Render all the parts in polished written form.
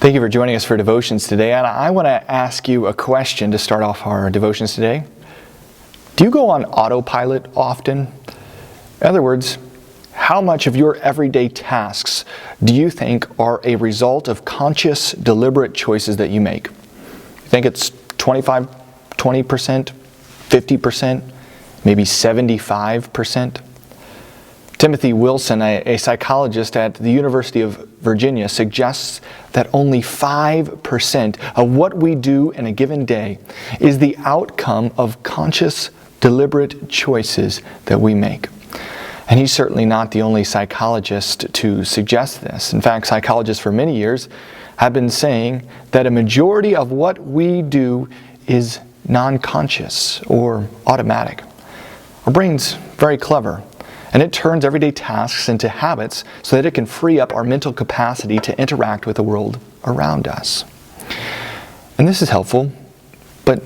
Thank you for joining us for devotions today. And I want to ask you a question to start off our devotions today. Do you go on autopilot often? In other words, how much of your everyday tasks do you think are a result of conscious, deliberate choices that you make? You think it's 20%, 50%, maybe 75%? Timothy Wilson, a psychologist at the University of Virginia, suggests that only 5% of what we do in a given day is the outcome of conscious, deliberate choices that we make. And he's certainly not the only psychologist to suggest this. In fact, psychologists for many years have been saying that a majority of what we do is non-conscious or automatic. Our brain's very clever. And it turns everyday tasks into habits so that it can free up our mental capacity to interact with the world around us. And this is helpful, but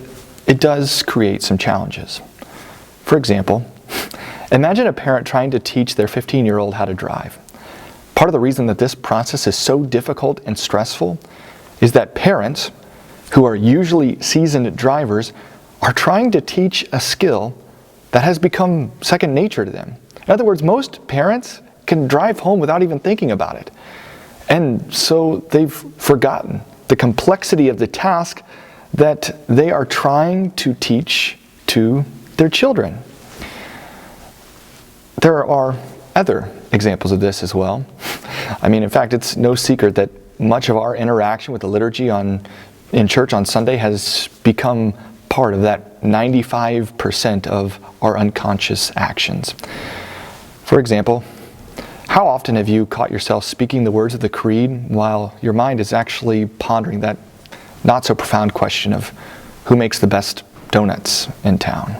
it does create some challenges. For example, imagine a parent trying to teach their 15-year-old how to drive. Part of the reason that this process is so difficult and stressful is that parents, who are usually seasoned drivers, are trying to teach a skill that has become second nature to them. In other words, most parents can drive home without even thinking about it. And so they've forgotten the complexity of the task that they are trying to teach to their children. There are other examples of this as well. In fact, it's no secret that much of our interaction with the liturgy in church on Sunday has become part of that 95% of our unconscious actions. For example, how often have you caught yourself speaking the words of the creed while your mind is actually pondering that not so profound question of who makes the best donuts in town?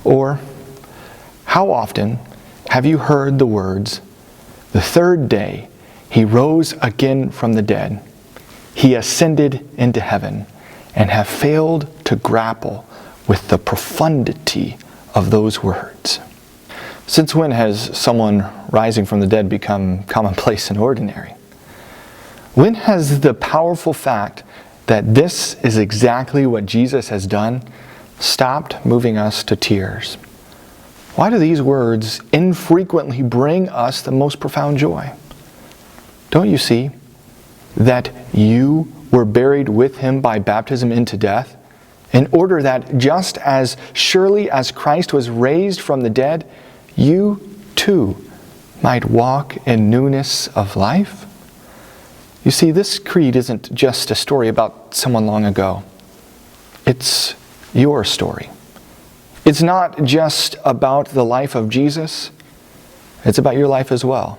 Or how often have you heard the words, "The third day he rose again from the dead, he ascended into heaven," and have failed to grapple with the profundity of those words? Since when has someone rising from the dead become commonplace and ordinary? When has the powerful fact that this is exactly what Jesus has done stopped moving us to tears? Why do these words infrequently bring us the most profound joy? Don't you see that you were buried with him by baptism into death, in order that just as surely as Christ was raised from the dead, you too might walk in newness of life? You see, this creed isn't just a story about someone long ago. It's your story. It's not just about the life of Jesus. It's about your life as well.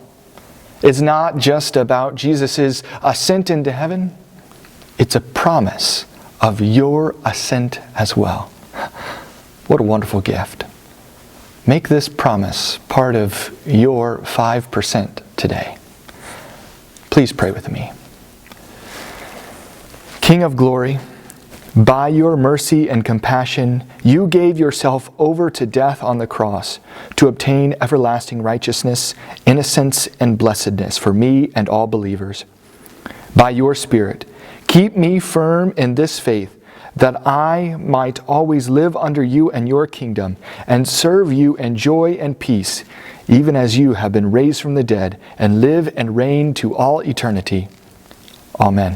It's not just about Jesus' ascent into heaven. It's a promise of your ascent as well. What a wonderful gift. Make this promise part of your 5% today. Please pray with me. King of glory, by your mercy and compassion, you gave yourself over to death on the cross to obtain everlasting righteousness, innocence, and blessedness for me and all believers. By your Spirit, keep me firm in this faith, that I might always live under you and your kingdom, and serve you in joy and peace, even as you have been raised from the dead, and live and reign to all eternity. Amen.